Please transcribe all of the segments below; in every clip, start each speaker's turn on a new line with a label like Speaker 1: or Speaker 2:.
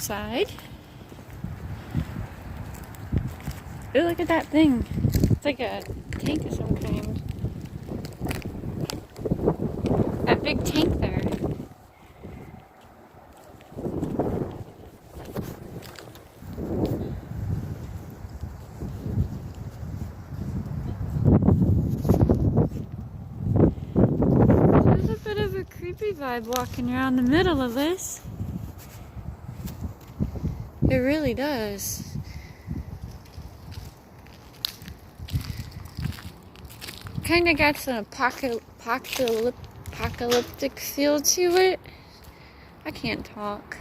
Speaker 1: outside. Ooh, look at that thing. It's like a tank of some kind. That big tank there. There's a bit of a creepy vibe walking around the middle of this. It really does. Kind of got some apocalyptic feel to it. I can't talk.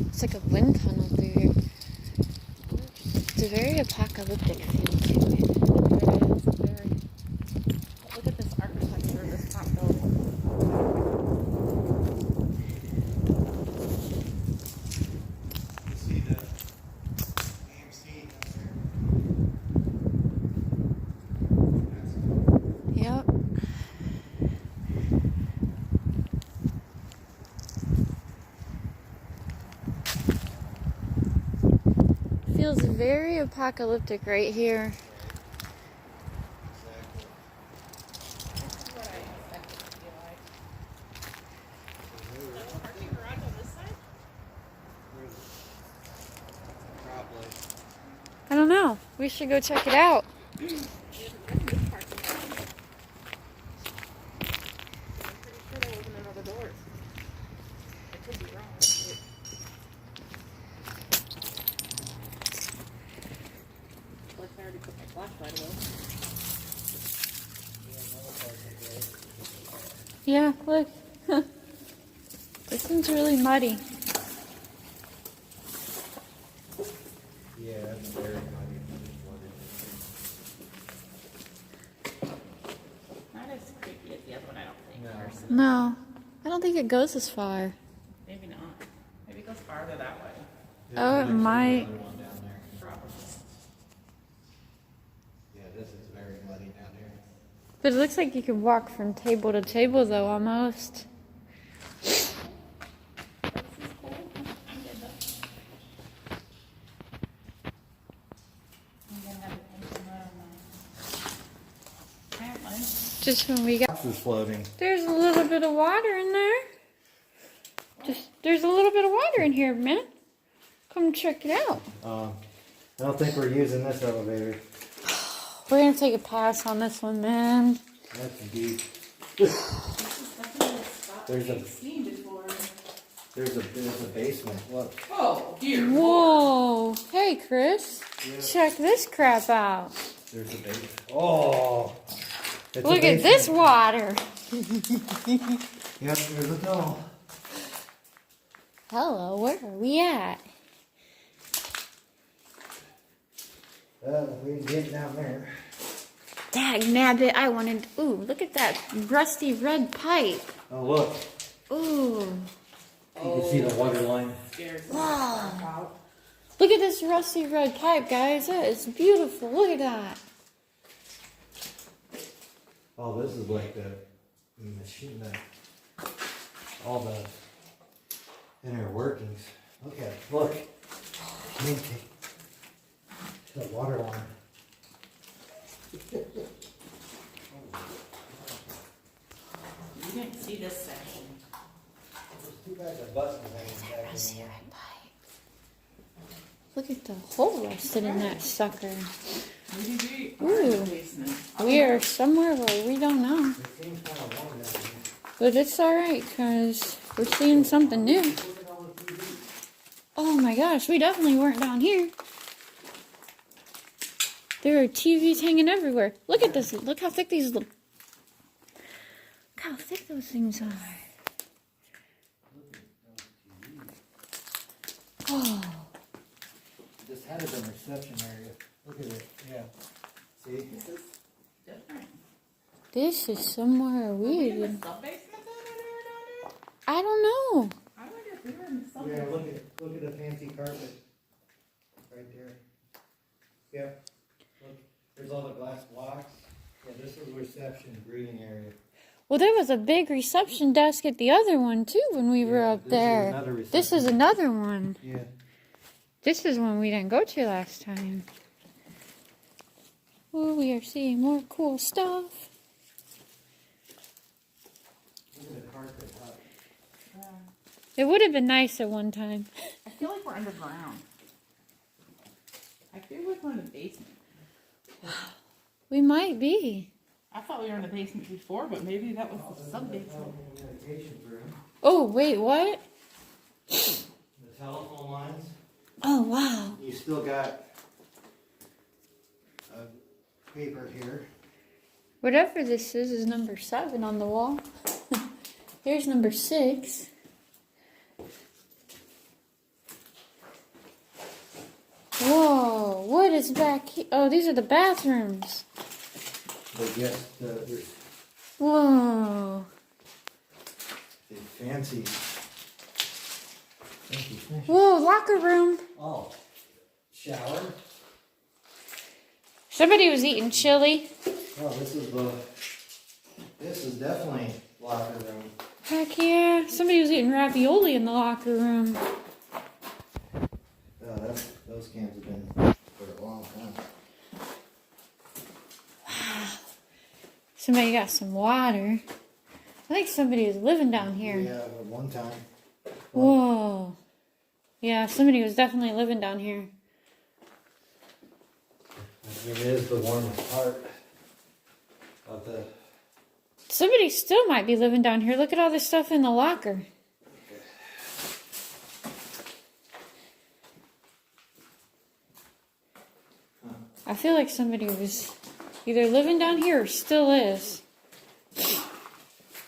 Speaker 1: It's like a wind tunnel through here. It's a very apocalyptic feel to it.
Speaker 2: It is very. Look at this architecture of this top building.
Speaker 3: You see the AMC there?
Speaker 1: Yep. Feels very apocalyptic right here.
Speaker 2: This is what I expected it to be like. Is there a parking garage on this side?
Speaker 3: Probably.
Speaker 1: I don't know. We should go check it out.
Speaker 2: There's this parking garage. I'm pretty sure there wasn't another doors. I could be wrong. Like I already put my flashlight away.
Speaker 1: Yeah, look. This one's really muddy.
Speaker 3: Yeah, that's very muddy.
Speaker 2: Not as creepy as the other one, I don't think.
Speaker 3: No.
Speaker 2: Personally.
Speaker 1: No, I don't think it goes as far.
Speaker 2: Maybe not. Maybe it goes farther that way.
Speaker 1: Oh, it might.
Speaker 3: Another one down there.
Speaker 2: Probably.
Speaker 3: Yeah, this is very muddy down here.
Speaker 1: But it looks like you could walk from table to table, though, almost.
Speaker 2: This is cool. I'm good though. I'm gonna have to paint some mud on my apparently.
Speaker 1: Just when we got...
Speaker 3: This is floating.
Speaker 1: There's a little bit of water in there. There's a little bit of water in here, man. Come check it out.
Speaker 3: I don't think we're using this elevator.
Speaker 1: We're gonna take a pass on this one, man.
Speaker 3: That's deep.
Speaker 2: This is definitely a spot
Speaker 3: There's
Speaker 2: we've
Speaker 3: a-
Speaker 2: seen before.
Speaker 3: There's a basement. Look.
Speaker 2: Oh, dear.
Speaker 1: Whoa. Hey, Chris. Check this crap out.
Speaker 3: There's a basement. Oh. It's a
Speaker 1: Look at this
Speaker 3: basement.
Speaker 1: water.
Speaker 3: Yep, there's a tunnel.
Speaker 1: Hello, where are we at?
Speaker 3: We can get down there.
Speaker 1: Dag nabbit, I wanted... Ooh, look at that rusty red pipe.
Speaker 3: Oh, look.
Speaker 1: Ooh.
Speaker 3: You can see the water line.
Speaker 2: Scares me.
Speaker 1: Wow. Look at this rusty red pipe, guys. That is beautiful. Look at that.
Speaker 3: Oh, this is like the machine, all the inner workings. Look at it. Look. The water line.
Speaker 2: You didn't see this section.
Speaker 3: It's too bad the bus was hanging back.
Speaker 1: Rusty red pipe. Look at the hole rusted in that sucker.
Speaker 2: Maybe we are in
Speaker 1: Ooh.
Speaker 2: the basement.
Speaker 1: We are somewhere where we don't know.
Speaker 3: It seems kind of warm down here.
Speaker 1: But it's alright, because we're seeing something new.
Speaker 3: Look at all the TV.
Speaker 1: Oh my gosh, we definitely weren't down here. There are TVs hanging everywhere. Look at this. Look how thick these little... Look how thick those things are. Oh.
Speaker 3: reception area. Look at it, yeah. See?
Speaker 2: This is different.
Speaker 1: This is somewhere
Speaker 2: Are we in
Speaker 1: weird.
Speaker 2: the sub-basement then or down
Speaker 1: I don't know.
Speaker 2: there? I wonder if we were in the
Speaker 3: Yeah,
Speaker 2: sub-basement.
Speaker 3: look at the fancy carpet. Right there. Yep. Look, there's all the glass blocks. Yeah, this is reception, greeting area.
Speaker 1: Well, there was a big reception desk at the other one too when we were
Speaker 3: Yeah,
Speaker 1: up
Speaker 3: this is
Speaker 1: there.
Speaker 3: another
Speaker 1: This is
Speaker 3: reception.
Speaker 1: another one.
Speaker 3: Yeah.
Speaker 1: This is one we didn't go to last time. Oh, we are seeing more cool stuff.
Speaker 3: Look at the carpet up.
Speaker 1: It would have been nice at one time.
Speaker 2: I feel like we're underground. I feel like we're in the basement.
Speaker 1: We might be.
Speaker 2: I thought we were in the basement before, but maybe that was the sub-basement.
Speaker 3: Communications room.
Speaker 1: Oh, wait, what?
Speaker 3: The telephone lines.
Speaker 1: Oh, wow.
Speaker 3: You still got paper here.
Speaker 1: Whatever this is number 7 on the wall. Here's number 6. Whoa, what is back here? Oh, these are the bathrooms.
Speaker 3: But yes, there's
Speaker 1: Whoa.
Speaker 3: the fancy.
Speaker 1: Whoa, locker room.
Speaker 3: Oh, shower.
Speaker 1: Somebody was eating chili.
Speaker 3: Oh, this is definitely locker room.
Speaker 1: Heck yeah. Somebody was eating ravioli in the locker room.
Speaker 3: Oh, those cans have been for a long time.
Speaker 1: Somebody got some water. I think somebody was living down here.
Speaker 3: Yeah, at one time.
Speaker 1: Whoa. Yeah, somebody was definitely living down here.
Speaker 3: It is the warmest part of the.
Speaker 1: Somebody still might be living down here. Look at all this stuff in the locker. I feel like somebody was either living down here or still is.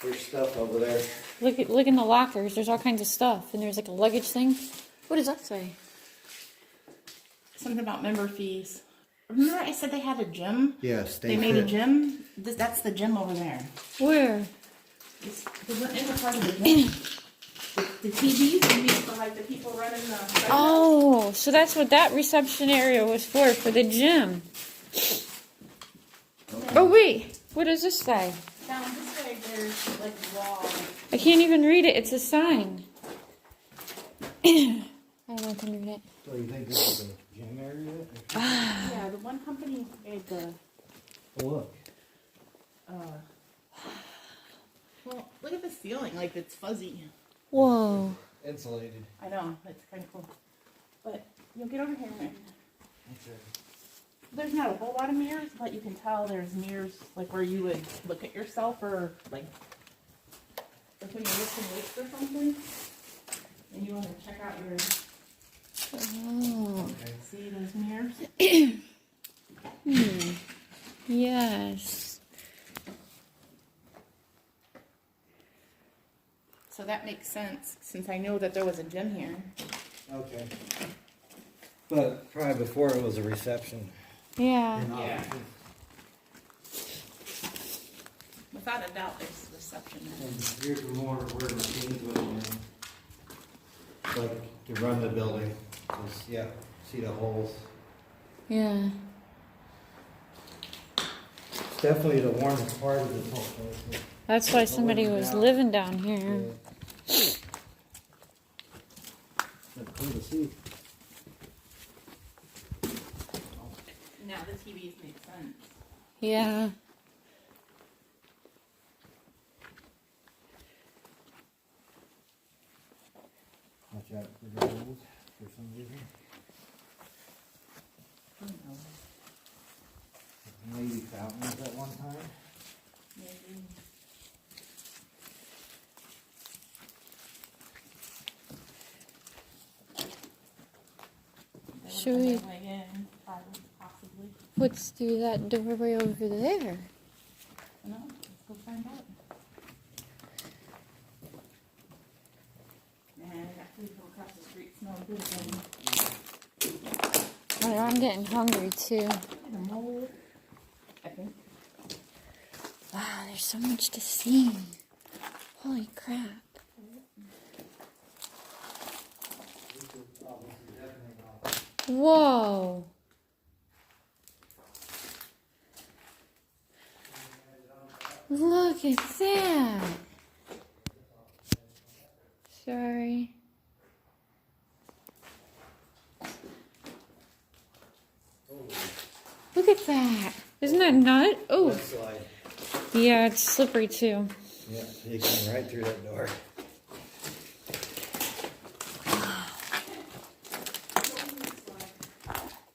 Speaker 3: There's stuff over there.
Speaker 1: Look in the lockers. There's all kinds of stuff. And there's like a luggage thing. What does that say?
Speaker 2: Something about member fees. Remember I said they had a gym?
Speaker 3: Yeah, stay
Speaker 2: They made a
Speaker 3: fit.
Speaker 2: gym? That's the gym over there.
Speaker 1: Where?
Speaker 2: It's the inner part of the gym. The TVs would be for like the people running the...
Speaker 1: Oh, so that's what that reception area was for the gym. Oh, wait. What does this say?
Speaker 2: Down this way there's like wall.
Speaker 1: I can't even read it. It's a sign. I don't can read it.
Speaker 3: So you think this is a gym area?
Speaker 2: Yeah, the one company made the...
Speaker 3: Oh, look.
Speaker 2: Well, look at the ceiling. Like, it's fuzzy.
Speaker 1: Whoa.
Speaker 3: Insulated.
Speaker 2: I know. It's kind of cool. But you'll get over here and...
Speaker 3: Okay.
Speaker 2: There's not a whole lot of mirrors, but you can tell there's mirrors, like, where you would look at yourself or, like when you're lifting weights or something. And you want to check out your...
Speaker 1: Oh.
Speaker 3: Okay.
Speaker 2: See those mirrors?
Speaker 1: Yes.
Speaker 2: So that makes sense, since I know that there was a gym here.
Speaker 3: Okay. But probably before it was a reception.
Speaker 1: Yeah.
Speaker 2: Yeah. Without a doubt, there's a reception there.
Speaker 3: And here's more where machines would have been. Like to run the building. Just, yeah, see the holes.
Speaker 1: Yeah.
Speaker 3: It's definitely the warmest part of this whole place.
Speaker 1: That's why somebody was living down here.
Speaker 3: It's cool to see.
Speaker 2: Now the TVs make sense.
Speaker 1: Yeah.
Speaker 3: Watch out for the holes for some reason.
Speaker 2: Who knows?
Speaker 3: Maybe fountains at one time.
Speaker 2: Maybe.
Speaker 1: Should we-
Speaker 2: Way in, probably, possibly.
Speaker 1: What's through that doorway over there?
Speaker 2: No, let's go find out. And that food from across the street smells good again.
Speaker 1: Oh, Tyler, I'm getting hungry too.
Speaker 2: And a mold, I think.
Speaker 1: Wow, there's so much to see. Holy crap. Whoa. Look at that. Sorry. Look at that. Isn't that nut? Oh.
Speaker 3: Slide.
Speaker 1: Yeah, it's slippery too.
Speaker 3: Yeah, you come right through that door.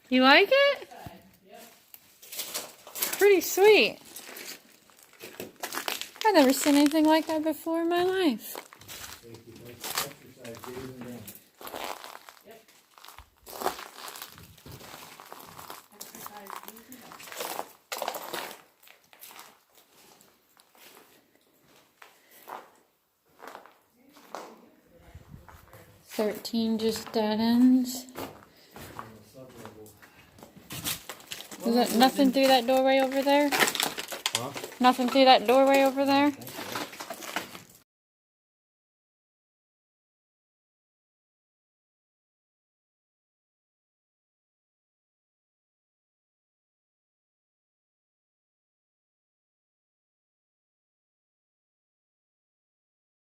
Speaker 1: You like it? Pretty sweet. I've never seen anything like that before in my life.
Speaker 3: Exercise, get even down.
Speaker 1: 13 just dead ends. Is it nothing through that doorway over there?
Speaker 3: Huh?
Speaker 1: Nothing through that doorway over there?